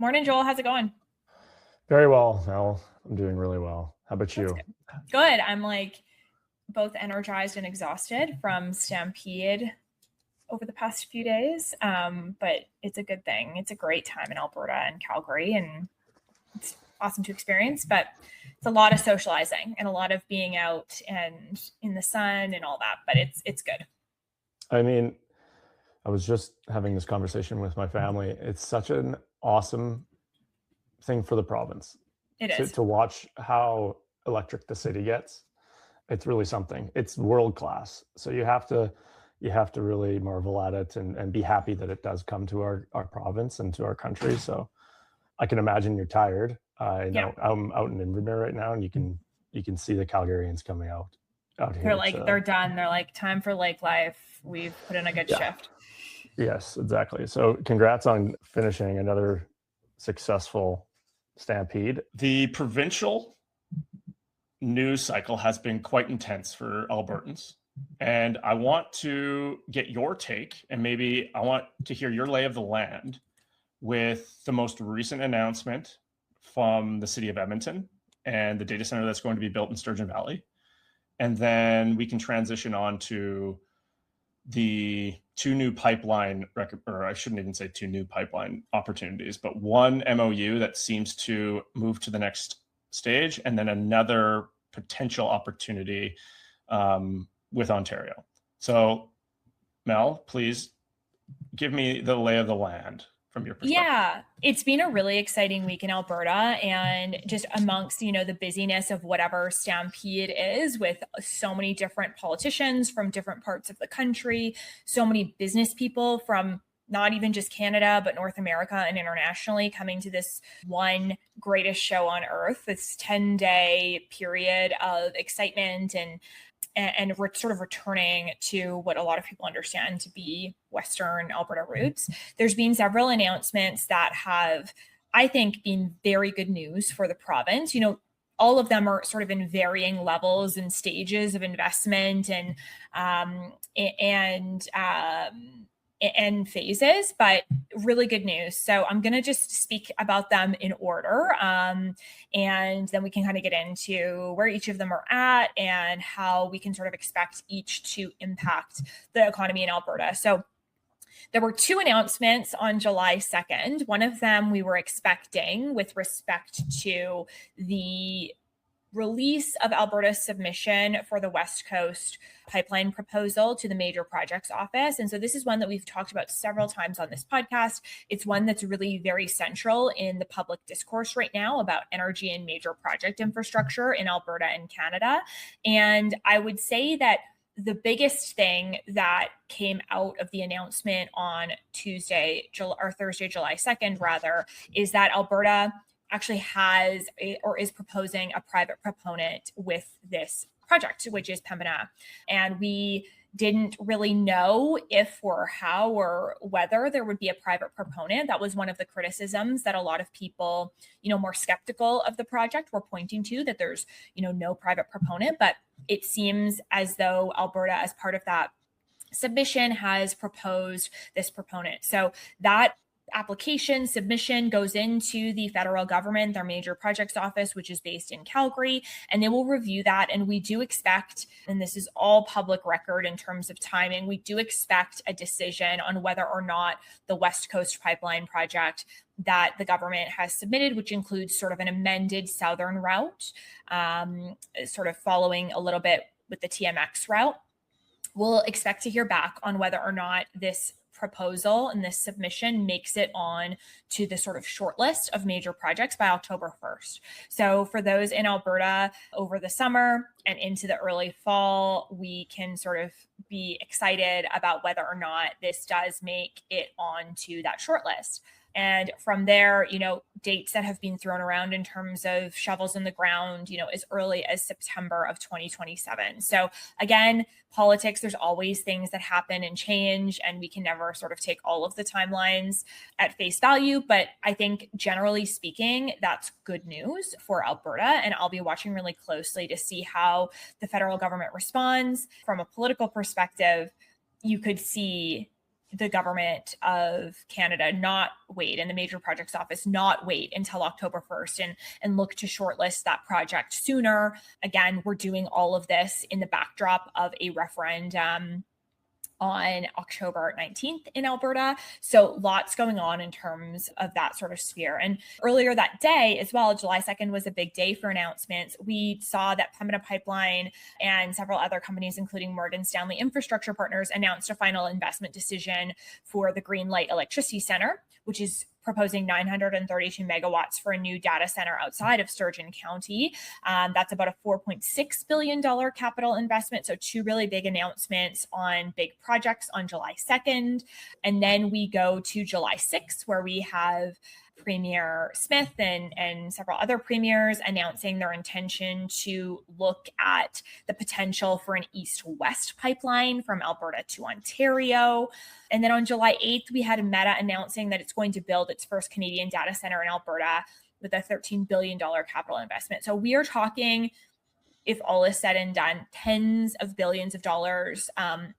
Morning, Joel. How's it going? Very well, Mel. I'm doing really well. How about That's you? good. Good. I'm like both energized and exhausted from Stampede over the past few days. But it's a good thing. It's a great time in Alberta and Calgary, and it's awesome to experience. But it's a lot of socializing and a lot of being out and in the sun and all that. But it's good. I mean, I was just having this conversation with my family. It's such an awesome thing for the province It to, is. to watch how electric the city gets. It's really something. It's world class. So you have to really marvel at it and be happy that it does come to our province and to our country. So I can imagine you're tired. I Yeah. know I'm out in Invermere right now, and you can see the Calgarians coming out They're here like, to they're done. They're like, time for lake life. We've put in a good yeah. shift. Yes, exactly. So congrats on finishing another successful stampede. The provincial news cycle has been quite intense for Albertans. And I want to get your take, and maybe I want to hear your lay of the land with the most recent announcement from the city of Edmonton and the data center that's going to be built in Sturgeon Valley. And then we can transition on to the two new pipeline, or I shouldn't even say two new pipeline opportunities, but one MOU that seems to move to the next stage, and then another potential opportunity with Ontario. So, Mel, please give me the lay of the land from your perspective. Yeah, it's been a really exciting week in Alberta, and just amongst, the busyness of whatever Stampede is, with so many different politicians from different parts of the country, so many business people from not even just Canada, but North America and internationally coming to this one greatest show on earth, this 10-day period of excitement and sort of returning to what a lot of people understand to be Western Alberta roots. There's been several announcements that have, I think, been very good news for the province. All of them are sort of in varying levels and stages of investment and phases, but really good news. So I'm going to just speak about them in order. And then we can kind of get into where each of them are at and how we can sort of expect each to impact the economy in Alberta. So there were two announcements on July 2nd. One of them we were expecting with respect to the release of Alberta's submission for the West Coast pipeline proposal to the Major Projects Office. And so this is one that we've talked about several times on this podcast. It's one that's really very central in the public discourse right now about energy and major project infrastructure in Alberta and Canada. And I would say that the biggest thing that came out of the announcement on Thursday, July 2nd, rather, is that Alberta actually has or is proposing a private proponent with this project, which is Pembina. And we didn't really know if or how or whether there would be a private proponent. That was one of the criticisms that a lot of people, more skeptical of the project were pointing to, that there's, no private proponent. But it seems as though Alberta, as part of that submission, has proposed this proponent. So that application submission goes into the federal government, their Major Projects Office, which is based in Calgary, and they will review that. And we do expect, and this is all public record in terms of timing, we do expect a decision on whether or not the West Coast Pipeline project that the government has submitted, which includes sort of an amended southern route, sort of following a little bit with the TMX route. We'll expect to hear back on whether or not this proposal and this submission makes it on to the sort of short list of major projects by October 1st. So for those in Alberta over the summer and into the early fall, we can sort of be excited about whether or not this does make it onto that short list. And from there, dates that have been thrown around in terms of shovels in the ground, as early as September of 2027. So again, politics, there's always things that happen and change, and we can never sort of take all of the timelines at face value. But I think generally speaking, that's good news for Alberta. And I'll be watching really closely to see how the federal government responds. From a political perspective, you could see the government of Canada not wait, and the Major Projects Office not wait until October 1st and look to shortlist that project sooner. Again, we're doing all of this in the backdrop of a referendum on October 19th in Alberta. So lots going on in terms of that sort of sphere. And earlier that day as well, July 2nd was a big day for announcements. We saw that Pembina Pipeline and several other companies, including Morgan Stanley Infrastructure Partners, announced a final investment decision for the Green Light Electricity Center, which is proposing 932 megawatts for a new data center outside of Sturgeon County. That's about a $4.6 billion capital investment. So two really big announcements on big projects on July 2nd. And then we go to July 6th, where we have Premier Smith and several other premiers announcing their intention to look at the potential for an east-west pipeline from Alberta to Ontario. And then on July 8th, we had Meta announcing that it's going to build its first Canadian data center in Alberta with a $13 billion capital investment. So we are talking, if all is said and done, tens of billions of dollars,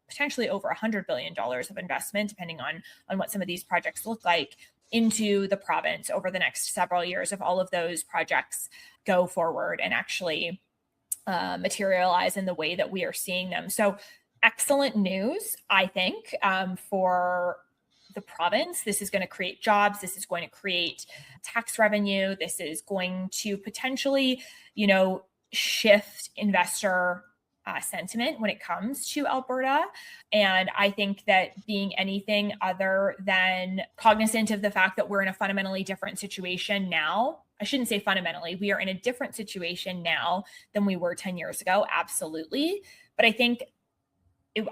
potentially over $100 billion of investment, depending on what some of these projects look like, into the province over the next several years if all of those projects go forward and actually materialize in the way that we are seeing them. So excellent news, I think, for the province. This is going to create jobs. This is going to create tax revenue. This is going to potentially, shift investor sentiment when it comes to Alberta. And I think that being anything other than cognizant of the fact that we're in a fundamentally different situation now, I shouldn't say fundamentally, we are in a different situation now than we were 10 years ago. Absolutely. But I think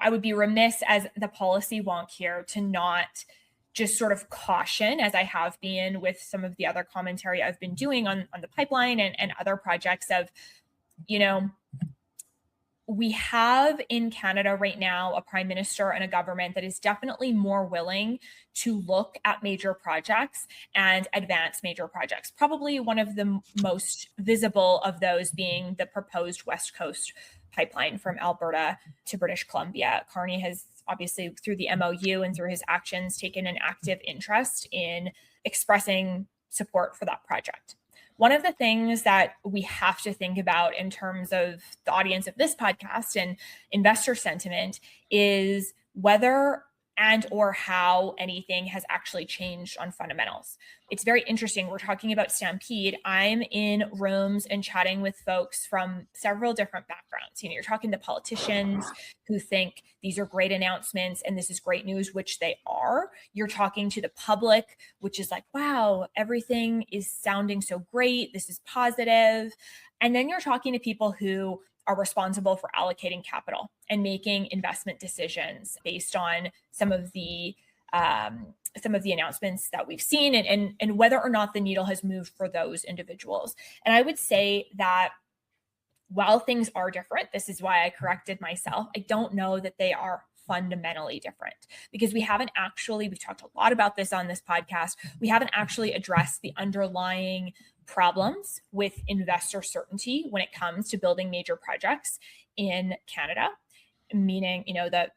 I would be remiss as the policy wonk here to not just sort of caution, as I have been with some of the other commentary I've been doing on the pipeline and other projects of, we have in Canada right now a prime minister and a government that is definitely more willing to look at major projects and advance major projects. Probably one of the most visible of those being the proposed West Coast pipeline from Alberta to British Columbia. Carney has obviously, through the MOU and through his actions, taken an active interest in expressing support for that project. One of the things that we have to think about in terms of the audience of this podcast and investor sentiment is whether and or how anything has actually changed on fundamentals. It's very interesting. We're talking about Stampede. I'm in rooms and chatting with folks from several different backgrounds. You're talking to politicians who think these are great announcements and this is great news, which they are. You're talking to the public, which is like, wow, everything is sounding so great. This is positive. And then you're talking to people who are responsible for allocating capital and making investment decisions based on some of the announcements that we've seen and whether or not the needle has moved for those individuals. And I would say that while things are different, this is why I corrected myself, I don't know that they are fundamentally different because we've talked a lot about this on this podcast. We haven't actually addressed the underlying problems with investor certainty when it comes to building major projects in Canada, meaning,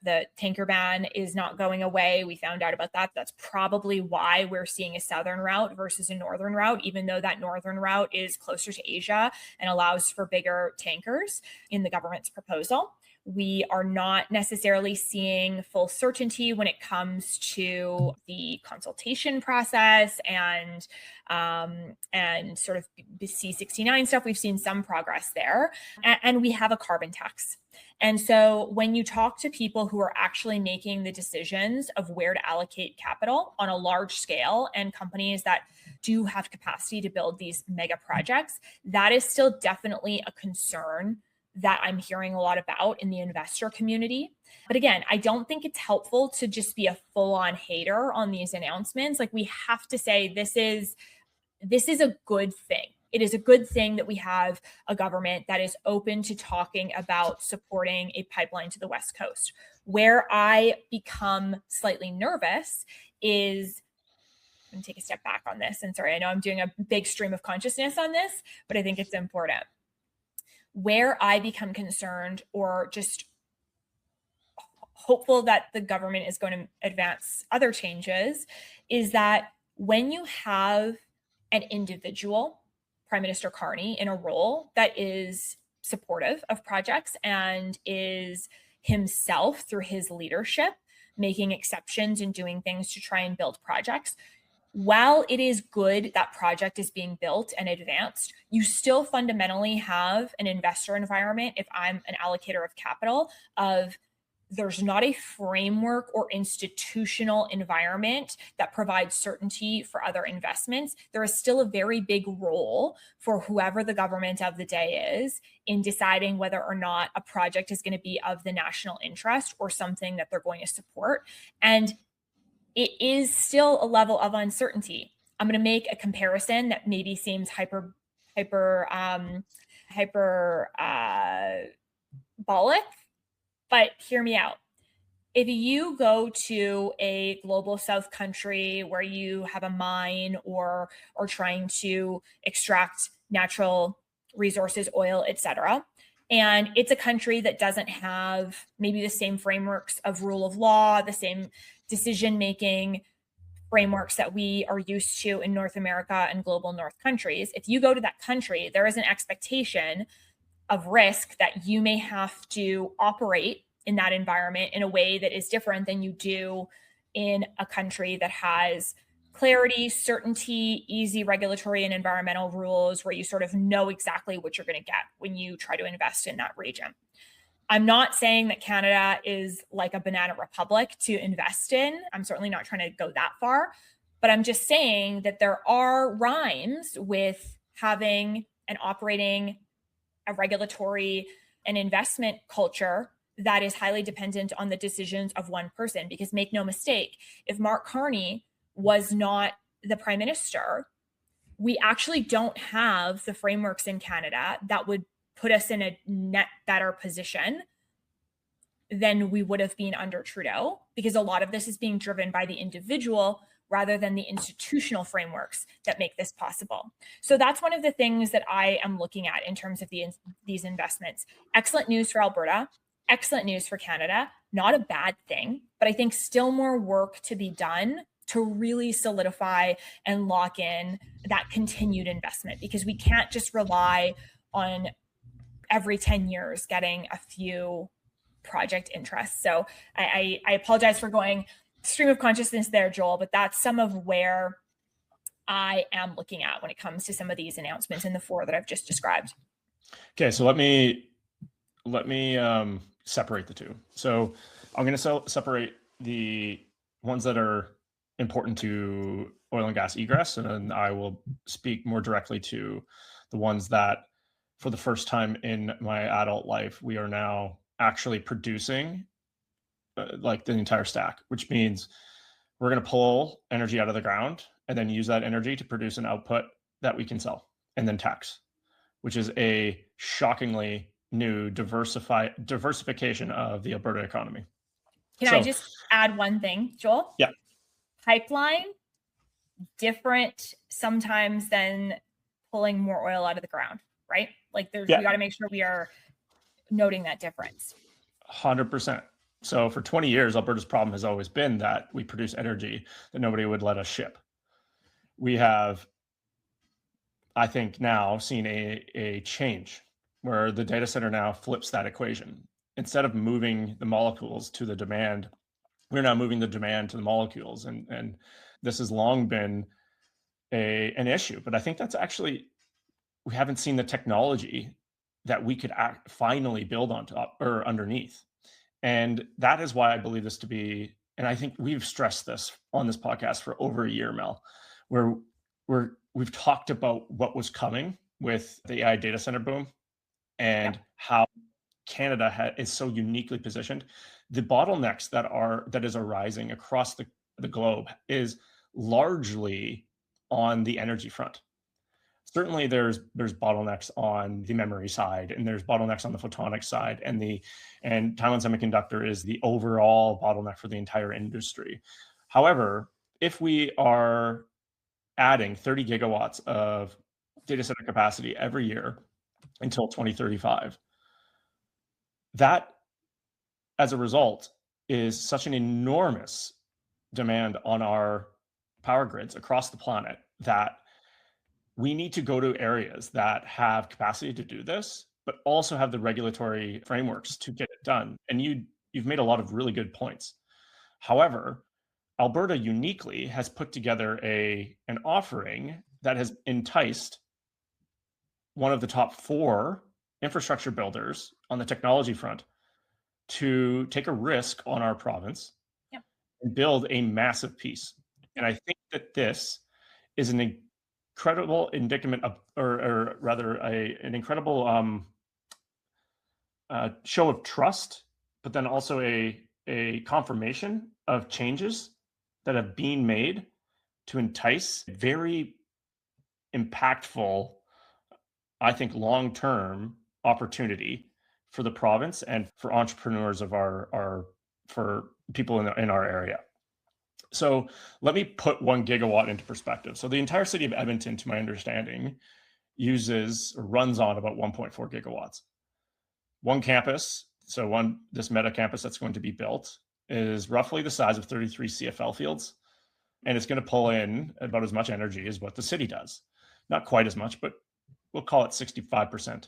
the tanker ban is not going away. We found out about that. That's probably why we're seeing a southern route versus a northern route, even though that northern route is closer to Asia and allows for bigger tankers in the government's proposal. We are not necessarily seeing full certainty when it comes to the consultation process and sort of the C69 stuff. We've seen some progress there, and we have a carbon tax. And so when you talk to people who are actually making the decisions of where to allocate capital on a large scale and companies that do have capacity to build these mega projects, that is still definitely a concern that I'm hearing a lot about in the investor community. But again, I don't think it's helpful to just be a full-on hater on these announcements. Like, we have to say this is a good thing. It is a good thing that we have a government that is open to talking about supporting a pipeline to the West Coast. Where I become slightly nervous is, I'm going to take a step back on this. And sorry, I know I'm doing a big stream of consciousness on this, but I think it's important. Where I become concerned or just hopeful that the government is going to advance other changes, is that when you have an individual, Prime Minister Carney, in a role that is supportive of projects and is himself, through his leadership, making exceptions and doing things to try and build projects, while it is good that project is being built and advanced, you still fundamentally have an investor environment. If I'm an allocator of capital, of there's not a framework or institutional environment that provides certainty for other investments, there is still a very big role for whoever the government of the day is in deciding whether or not a project is going to be of the national interest or something that they're going to support. And it is still a level of uncertainty. I'm going to make a comparison that maybe seems hyperbolic, but hear me out. If you go to a global south country where you have a mine or trying to extract natural resources, oil, etc., and it's a country that doesn't have maybe the same frameworks of rule of law, the same decision-making frameworks that we are used to in North America and global North countries, if you go to that country, there is an expectation of risk that you may have to operate in that environment in a way that is different than you do in a country that has clarity, certainty, easy regulatory and environmental rules where you sort of know exactly what you're going to get when you try to invest in that region. I'm not saying that Canada is like a banana republic to invest in. I'm certainly not trying to go that far, but I'm just saying that there are rhymes with having and operating a regulatory and investment culture that is highly dependent on the decisions of one person. Because make no mistake, if Mark Carney was not the Prime Minister, we actually don't have the frameworks in Canada that would put us in a net better position than we would have been under Trudeau, because a lot of this is being driven by the individual rather than the institutional frameworks that make this possible. So that's one of the things that I am looking at in terms of these investments. Excellent news for Alberta, excellent news for Canada, not a bad thing, but I think still more work to be done to really solidify and lock in that continued investment, because we can't just rely on every 10 years getting a few project interests. So I apologize for going stream of consciousness there, Joel, but that's some of where I am looking at when it comes to some of these announcements in the four that I've just described. Okay, so let me separate the two. So I'm going to separate the ones that are important to oil and gas egress, and then I will speak more directly to the ones that, for the first time in my adult life, we are now actually producing like the entire stack, which means we're going to pull energy out of the ground and then use that energy to produce an output that we can sell and then tax, which is a shockingly new diversification of the Alberta economy. Can I just add one thing, Joel? Yeah. Pipeline, different sometimes than pulling more oil out of the ground, right? Like we got to make sure we are noting that difference. 100%. So for 20 years, Alberta's problem has always been that we produce energy that nobody would let us ship. We have, I think, now seen a change where the data center now flips that equation. Instead of moving the molecules to the demand, we're now moving the demand to the molecules. And this has long been an issue. But I think that's actually, we haven't seen the technology that we could finally build on top or underneath. And that is why I believe this to be, and I think we've stressed this on this podcast for over a year, Mel, where we've talked about what was coming with the AI data center boom and how Canada is so uniquely positioned. The bottlenecks that is arising across the globe is largely on the energy front. Certainly there's bottlenecks on the memory side, and there's bottlenecks on the photonics side, and Taiwan Semiconductor is the overall bottleneck for the entire industry. However, if we are adding 30 gigawatts of data center capacity every year until 2035, that, as a result, is such an enormous demand on our power grids across the planet that we need to go to areas that have capacity to do this, but also have the regulatory frameworks to get it done. And you've made a lot of really good points. However, Alberta uniquely has put together an offering that has enticed one of the top 4 infrastructure builders on the technology front to take a risk on our province and build a massive piece. And I think that this is an incredible indicament of, or rather an incredible show of trust, but then also a confirmation of changes that have been made to entice very impactful, I think, long-term opportunity for the province and for entrepreneurs of for people in our area. So let me put 1 gigawatt into perspective. So the entire city of Edmonton, to my understanding, runs on about 1.4 gigawatts. One campus, so this meta campus that's going to be built, is roughly the size of 33 CFL fields, and it's going to pull in about as much energy as what the city does. Not quite as much, but we'll call it 65%.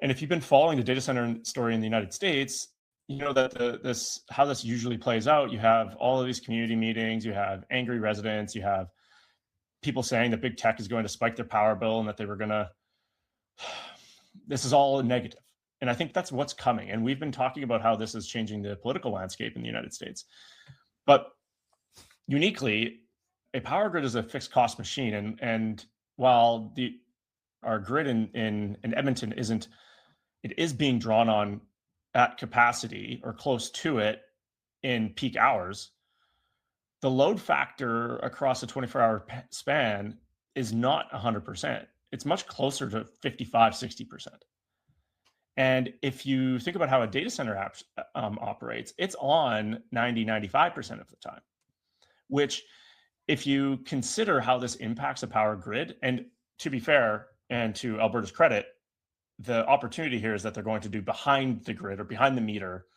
And if you've been following the data center story in the United States, you know that how this usually plays out. You have all of these community meetings, you have angry residents, you have people saying that big tech is going to spike their power bill and that they were going to, this is all negative. And I think that's what's coming. And we've been talking about how this is changing the political landscape in the United States. But uniquely, a power grid is a fixed cost machine. And while our grid in Edmonton is being drawn on at capacity or close to it in peak hours, the load factor across a 24-hour span is not 100%. It's much closer to 55, 60%. And if you think about how a data center operates, it's on 90, 95% of the time, which if you consider how this impacts a power grid, and to be fair, and to Alberta's credit, the opportunity here is that they're going to do behind the grid or behind the meter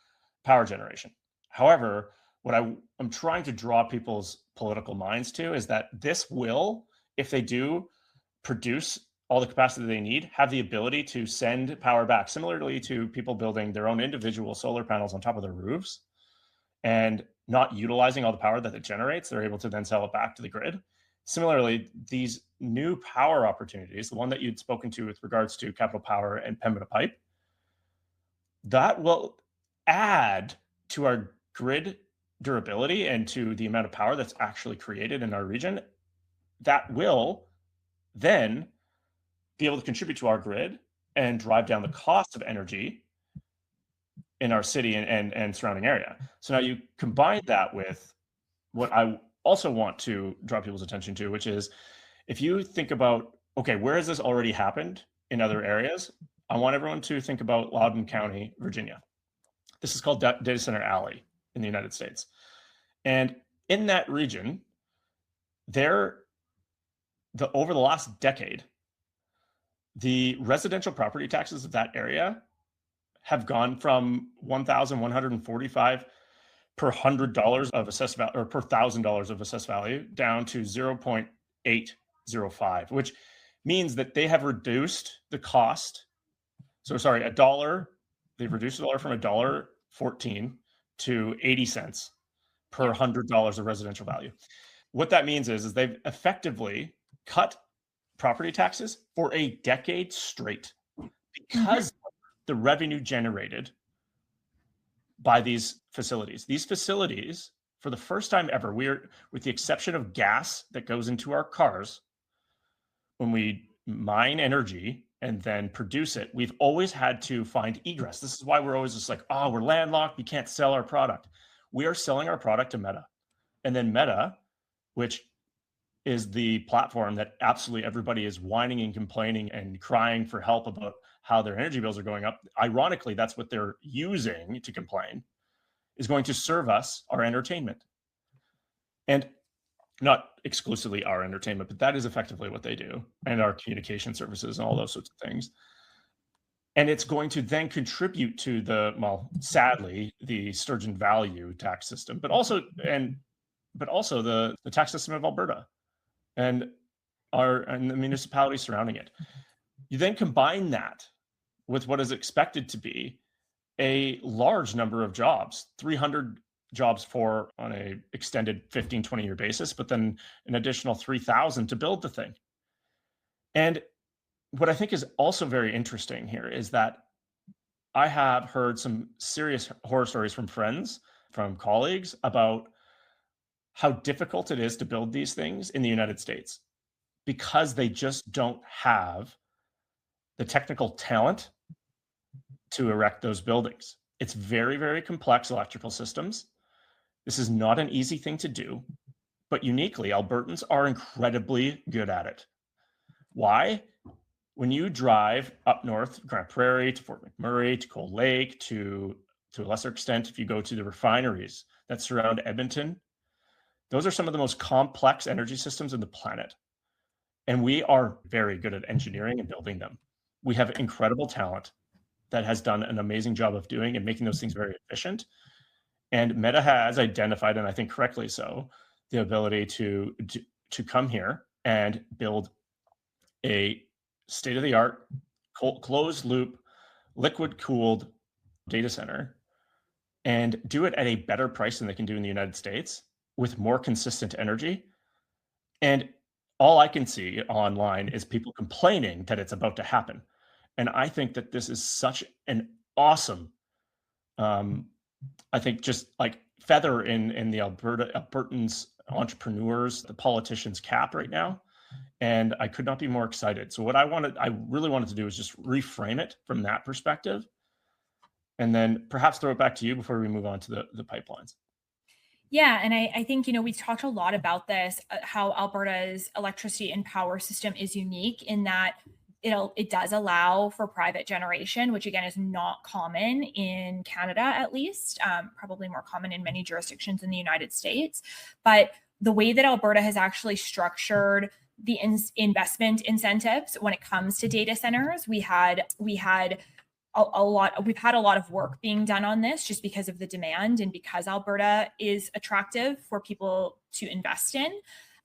power generation. However, what I'm trying to draw people's political minds to is that this will, if they do produce all the capacity they need, have the ability to send power back, similarly to people building their own individual solar panels on top of their roofs and not utilizing all the power that it generates. They're able to then sell it back to the grid. Similarly, these new power opportunities, the one that you'd spoken to with regards to Capital Power and Pembina Pipe, that will add to our grid durability and to the amount of power that's actually created in our region. That will then be able to contribute to our grid and drive down the cost of energy in our city and surrounding area. So now you combine that with what I also want to draw people's attention to, which is if you think about, okay, where has this already happened in other areas? I want everyone to think about Loudoun County, Virginia. This is called Data Center Alley in the United States. And in that region, over the last decade, the residential property taxes of that area have gone from $1,145 per $100 of assessed value, or per $1,000 of assessed value, down to 0.805, which means that they have reduced the cost. So sorry, they've reduced the dollar from $1.14 to 80 cents per $100 of residential value. What that means is they've effectively cut property taxes for a decade straight because the revenue generated by these facilities. These facilities, for the first time ever, with the exception of gas that goes into our cars, when we mine energy and then produce it, we've always had to find egress. This is why we're always just like, oh, we're landlocked, we can't sell our product. We are selling our product to Meta. And then Meta, which is the platform that absolutely everybody is whining and complaining and crying for help about how their energy bills are going up. Ironically, that's what they're using to complain, is going to serve us our entertainment. And not exclusively our entertainment, but that is effectively what they do, and our communication services and all those sorts of things. And it's going to then contribute to sadly, the sturgeon value tax system, but also the tax system of Alberta and the municipalities surrounding it. You then combine that with what is expected to be a large number of jobs, 300 jobs on a extended 15, 20-year basis, but then an additional 3,000 to build the thing. And what I think is also very interesting here is that I have heard some serious horror stories from friends, from colleagues, about how difficult it is to build these things in the United States because they just don't have the technical talent to erect those buildings. It's very, very complex electrical systems. This is not an easy thing to do, but uniquely, Albertans are incredibly good at it. Why? When you drive up north, Grand Prairie, to Fort McMurray, to Cold Lake, to a lesser extent, if you go to the refineries that surround Edmonton, those are some of the most complex energy systems in the planet. And we are very good at engineering and building them. We have incredible talent that has done an amazing job of doing and making those things very efficient. And Meta has identified, and I think correctly so, the ability to come here and build a state-of-the-art, closed-loop, liquid-cooled data center and do it at a better price than they can do in the United States with more consistent energy. And all I can see online is people complaining that it's about to happen. And I think that this is such an awesome, I think, just like feather in the Albertans entrepreneurs, the politicians' cap right now. And I could not be more excited. So what I really wanted to do is just reframe it from that perspective, and then perhaps throw it back to you before we move on to the pipelines. Yeah, and I think, we talked a lot about this, how Alberta's electricity and power system is unique in that it does allow for private generation, which again is not common in Canada, at least, probably more common in many jurisdictions in the United States. But the way that Alberta has actually structured the investment incentives when it comes to data centers, we've had a lot of work being done on this just because of the demand and because Alberta is attractive for people to invest in.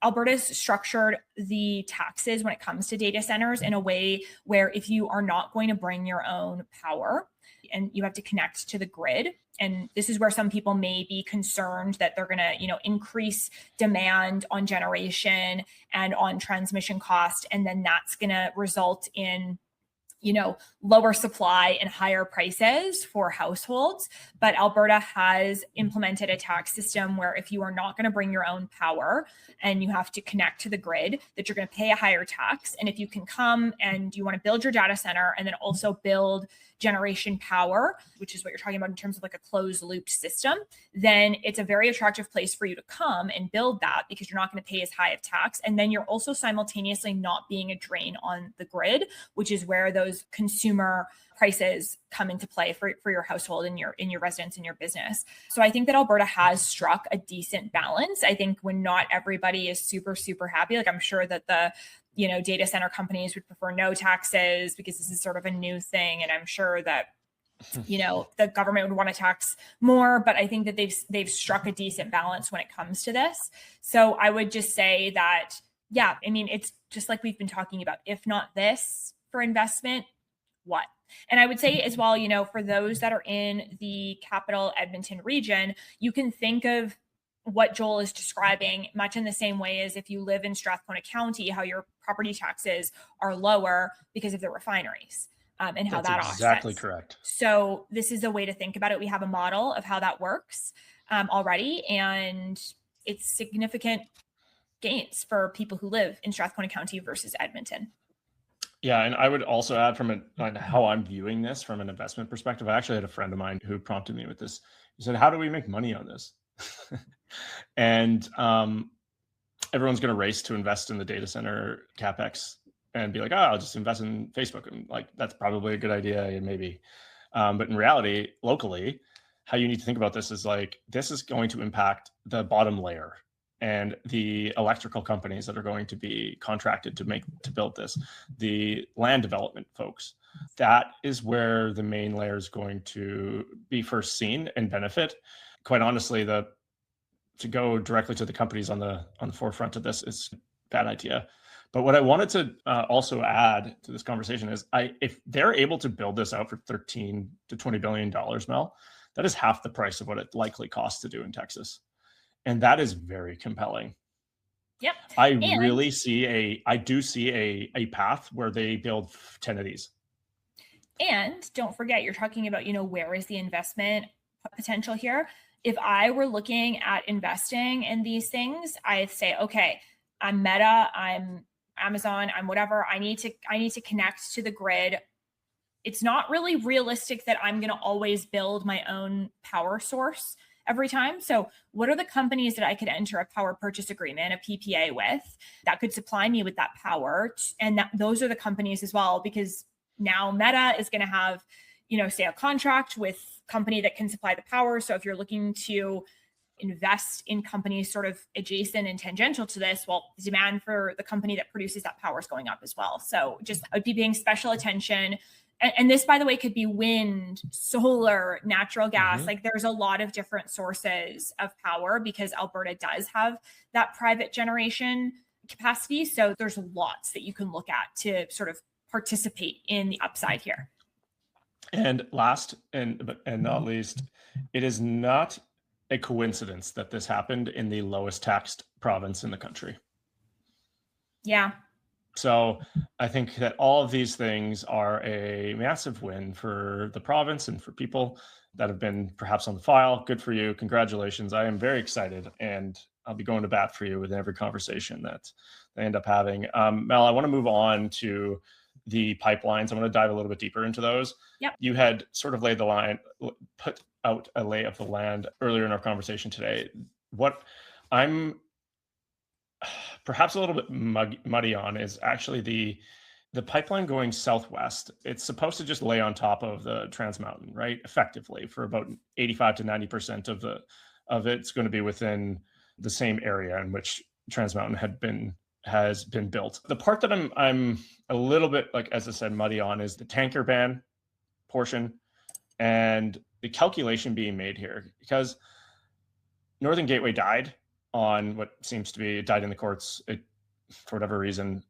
Alberta's structured the taxes when it comes to data centers in a way where if you are not going to bring your own power and you have to connect to the grid, and this is where some people may be concerned that they're going to, increase demand on generation and on transmission cost, and then that's going to result in lower supply and higher prices for households. But Alberta has implemented a tax system where if you are not going to bring your own power and you have to connect to the grid, that you're going to pay a higher tax. And if you can come and you want to build your data center and then also build generation power, which is what you're talking about in terms of like a closed loop system, then it's a very attractive place for you to come and build that because you're not going to pay as high of tax. And then you're also simultaneously not being a drain on the grid, which is where those consumer prices come into play for your household and your residence and your business. So I think that Alberta has struck a decent balance. I think when not everybody is super, super happy, like I'm sure that the data center companies would prefer no taxes because this is sort of a new thing. And I'm sure that, the government would want to tax more, but I think that they've struck a decent balance when it comes to this. So I would just say that, yeah, I mean, it's just like we've been talking about, if not this for investment, what? And I would say as well, for those that are in the capital Edmonton region, you can think of what Joel is describing much in the same way as if you live in Strathcona County, how your property taxes are lower because of the refineries and how that offsets. That's exactly correct. So this is a way to think about it. We have a model of how that works already, and it's significant gains for people who live in Strathcona County versus Edmonton. Yeah, and I would also add on how I'm viewing this from an investment perspective. I actually had a friend of mine who prompted me with this. He said, "How do we make money on this?" And everyone's going to race to invest in the data center capex and be like, "Oh, I'll just invest in Facebook." And like, that's probably a good idea, maybe. But in reality, locally, how you need to think about this is like, this is going to impact the bottom layer and the electrical companies that are going to be contracted to build this, the land development folks, that is where the main layer is going to be first seen and benefit. Quite honestly, to go directly to the companies on the forefront of this is a bad idea. But what I wanted to also add to this conversation is, if they're able to build this out for $13 to $20 billion, Mel, that is half the price of what it likely costs to do in Texas. And that is very compelling. Yep. I do see a path where they build 10 of these. And don't forget, you're talking about, where is the investment potential here? If I were looking at investing in these things, I'd say, okay, I'm Meta, I'm Amazon, I'm whatever. I need to connect to the grid. It's not really realistic that I'm going to always build my own power source every time. So what are the companies that I could enter a power purchase agreement, a PPA with, that could supply me with that power? And those are the companies as well, because now Meta is going to have, say, a contract with company that can supply the power. So if you're looking to invest in companies sort of adjacent and tangential to this, well, the demand for the company that produces that power is going up as well. So just I would be paying special attention. And this, by the way, could be wind, solar, natural gas. Mm-hmm. Like there's a lot of different sources of power because Alberta does have that private generation capacity. So there's lots that you can look at to sort of participate in the upside here. And last and not least, it is not a coincidence that this happened in the lowest taxed province in the country. Yeah. So I think that all of these things are a massive win for the province and for people that have been perhaps on the file. Good for you. Congratulations. I am very excited, and I'll be going to bat for you with every conversation that they end up having. Mel, I want to move on to the pipelines. I want to dive a little bit deeper into those. Yep. You had sort of put out a lay of the land earlier in our conversation today. What I'm perhaps a little bit muddy on is actually the pipeline going southwest. It's supposed to just lay on top of the Trans Mountain, right? Effectively, for about 85 to 90% of it's going to be within the same area in which Trans Mountain has been built. The part that I'm a little bit, like, as I said, muddy on is the tanker ban portion and the calculation being made here, because Northern Gateway died on what seems to be, it died in the courts for whatever reason.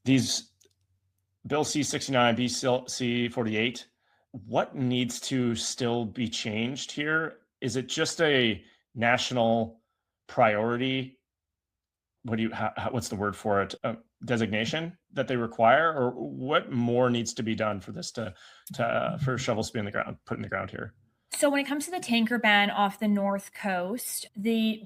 These Bill C-69, Bill C-48, what needs to still be changed here? Is it just a national priority? What's the word for it? Designation that they require, or what more needs to be done for this for shovels to be put in the ground here? So when it comes to the tanker ban off the North Coast, the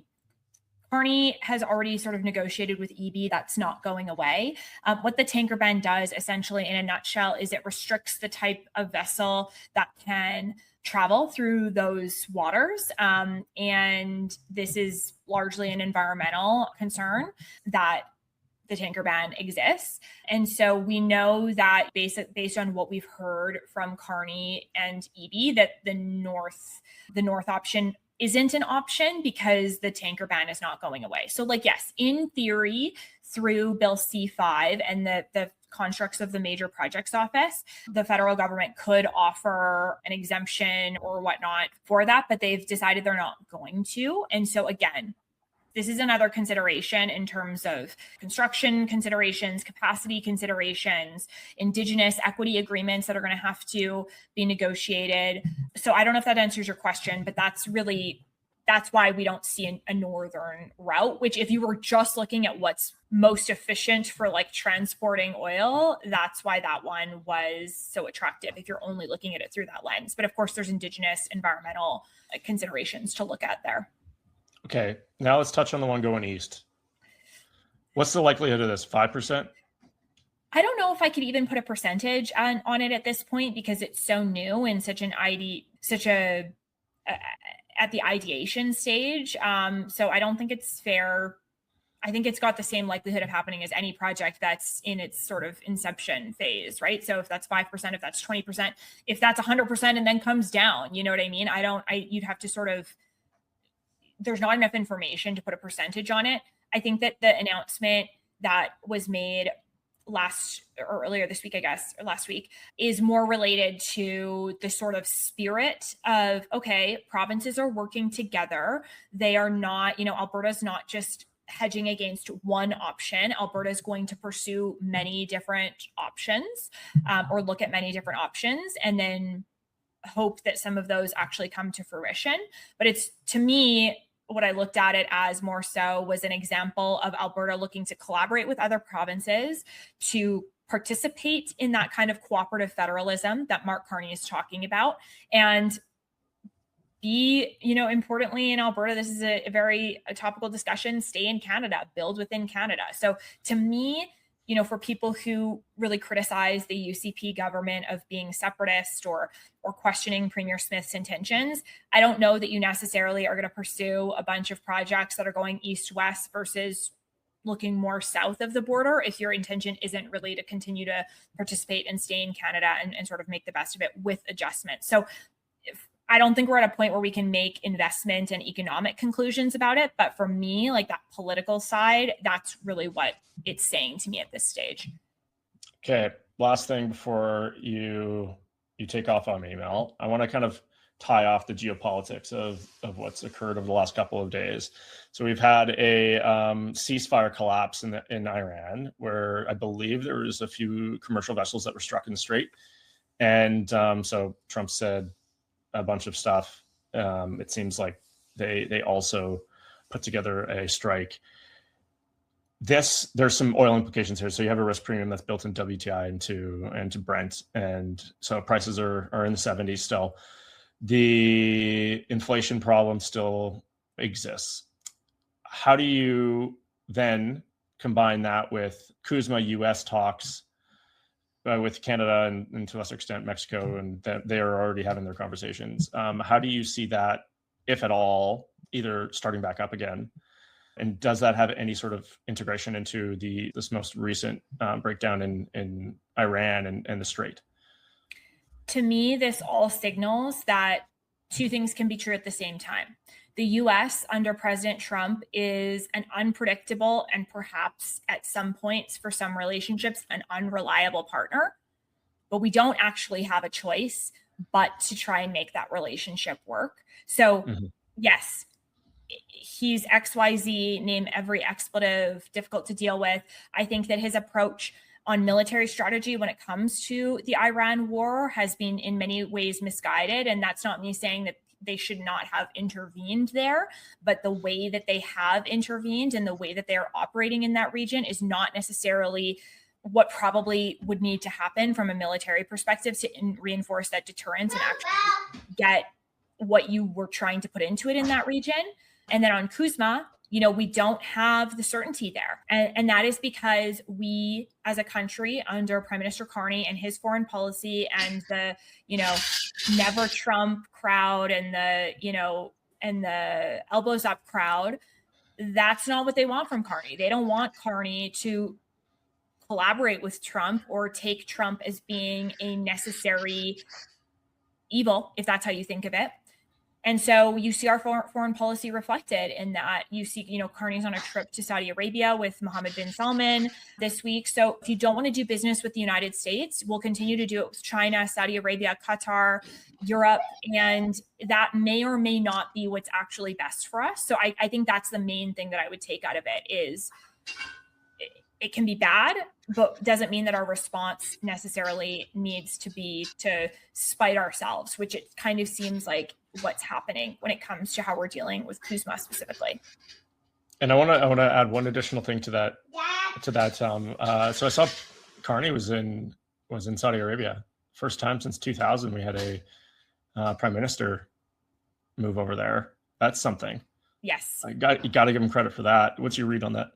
Carney has already sort of negotiated with EB. That's not going away. What the tanker ban does, essentially, in a nutshell, is it restricts the type of vessel that can travel through those waters. And this is largely an environmental concern that the tanker ban exists. And so we know that based on what we've heard from Carney and EB, that the north option isn't an option because the tanker ban is not going away. So, like, yes, in theory, through Bill C-5 and the constructs of the Major Projects Office, the federal government could offer an exemption or whatnot for that, but they've decided they're not going to. And so again, this is another consideration in terms of construction considerations, capacity considerations, Indigenous equity agreements that are going to have to be negotiated. So I don't know if that answers your question, but that's why we don't see a northern route, which if you were just looking at what's most efficient for like transporting oil, that's why that one was so attractive if you're only looking at it through that lens. But of course, there's Indigenous environmental considerations to look at there. Okay, now let's touch on the one going east. What's the likelihood of this? 5%? I don't know if I could even put a percentage on it at this point because it's so new and at the ideation stage. So I don't think it's fair. I think it's got the same likelihood of happening as any project that's in its sort of inception phase, right? So if that's 5%, if that's 20%, if that's 100% and then comes down, you know what I mean? You'd have to sort of, there's not enough information to put a percentage on it. I think that the announcement that was made earlier this week, I guess, or last week, is more related to the sort of spirit of, okay, provinces are working together. They are not, Alberta's not just hedging against one option. Alberta is going to pursue many different options, or look at many different options, and then hope that some of those actually come to fruition. But it's, to me, what I looked at it as more so was an example of Alberta looking to collaborate with other provinces to participate in that kind of cooperative federalism that Mark Carney is talking about. And be, importantly in Alberta, this is a very topical discussion, stay in Canada, build within Canada. So to me, for people who really criticize the UCP government of being separatist or questioning Premier Smith's intentions, I don't know that you necessarily are going to pursue a bunch of projects that are going east-west versus looking more south of the border if your intention isn't really to continue to participate and stay in Canada and sort of make the best of it with adjustments. So I don't think we're at a point where we can make investment and economic conclusions about it. But for me, like that political side, that's really what it's saying to me at this stage. Okay. Last thing before you take off on me, Mel, I want to kind of tie off the geopolitics of what's occurred over the last couple of days. So we've had a ceasefire collapse in Iran, where I believe there was a few commercial vessels that were struck in the strait. And so Trump said a bunch of stuff. It seems like they also put together a strike. There's some oil implications here. So you have a risk premium that's built in WTI and to Brent, and so prices are in the 70s still. The inflation problem still exists. How do you then combine that with CUSMA US talks with Canada and to a lesser extent Mexico, and that they are already having their conversations? How do you see that, if at all, either starting back up again? And does that have any sort of integration into this most recent breakdown in Iran and the Strait? To me, this all signals that two things can be true at the same time. The US under President Trump is an unpredictable and perhaps at some points for some relationships an unreliable partner, but we don't actually have a choice but to try and make that relationship work. So yes, he's XYZ, name every expletive, difficult to deal with. I think that his approach on military strategy when it comes to the Iran war has been in many ways misguided. And that's not me saying that they should not have intervened there, but the way that they have intervened and the way that they're operating in that region is not necessarily what probably would need to happen from a military perspective to reinforce that deterrence and actually get what you were trying to put into it in that region. And then on CUSMA, we don't have the certainty there. And that is because we, as a country, under Prime Minister Carney and his foreign policy and the, never Trump crowd and the elbows up crowd, that's not what they want from Carney. They don't want Carney to collaborate with Trump or take Trump as being a necessary evil, if that's how you think of it. And so you see our foreign policy reflected in that. You see, Carney's on a trip to Saudi Arabia with Mohammed bin Salman this week. So if you don't want to do business with the United States, we'll continue to do it with China, Saudi Arabia, Qatar, Europe, and that may or may not be what's actually best for us. So I think that's the main thing that I would take out of it is it can be bad, but doesn't mean that our response necessarily needs to be to spite ourselves, which it kind of seems like what's happening when it comes to how we're dealing with CUSMA specifically. And I want to add one additional thing to that. So I saw Carney was in Saudi Arabia. First time since 2000 we had a prime minister move over there. That's something. Yes. You got to give him credit for that. What's your read on that?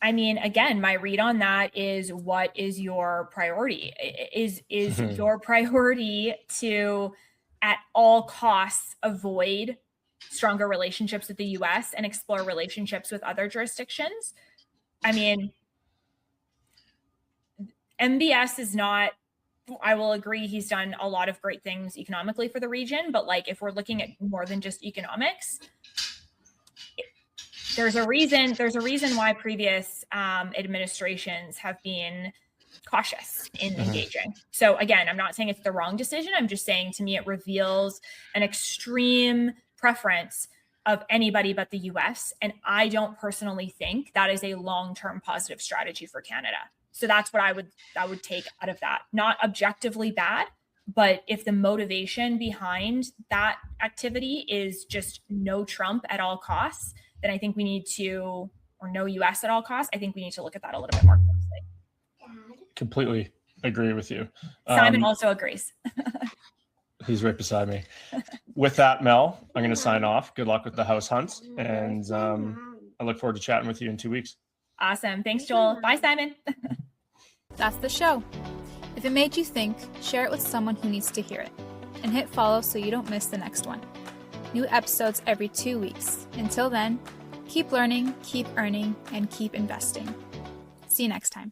I mean, again, my read on that is, what is your priority? Is your priority to, at all costs, avoid stronger relationships with the US and explore relationships with other jurisdictions? I mean, MBS is not, I will agree, he's done a lot of great things economically for the region, but like if we're looking at more than just economics, there's a reason why previous administrations have been cautious in engaging. So again, I'm not saying it's the wrong decision. I'm just saying, to me, it reveals an extreme preference of anybody but the US. And I don't personally think that is a long-term positive strategy for Canada. So that's what I would take out of that. Not objectively bad, but if the motivation behind that activity is just no Trump at all costs, then I think we need to, or no US at all costs, I think we need to look at that a little bit more closely. Completely agree with you. Simon also agrees. He's right beside me. With that, Mel, I'm going to sign off. Good luck with the house hunts. And I look forward to chatting with you in 2 weeks. Awesome. Thanks, Joel. Bye, Simon. That's the show. If it made you think, share it with someone who needs to hear it. And hit follow so you don't miss the next one. New episodes every 2 weeks. Until then, keep learning, keep earning, and keep investing. See you next time.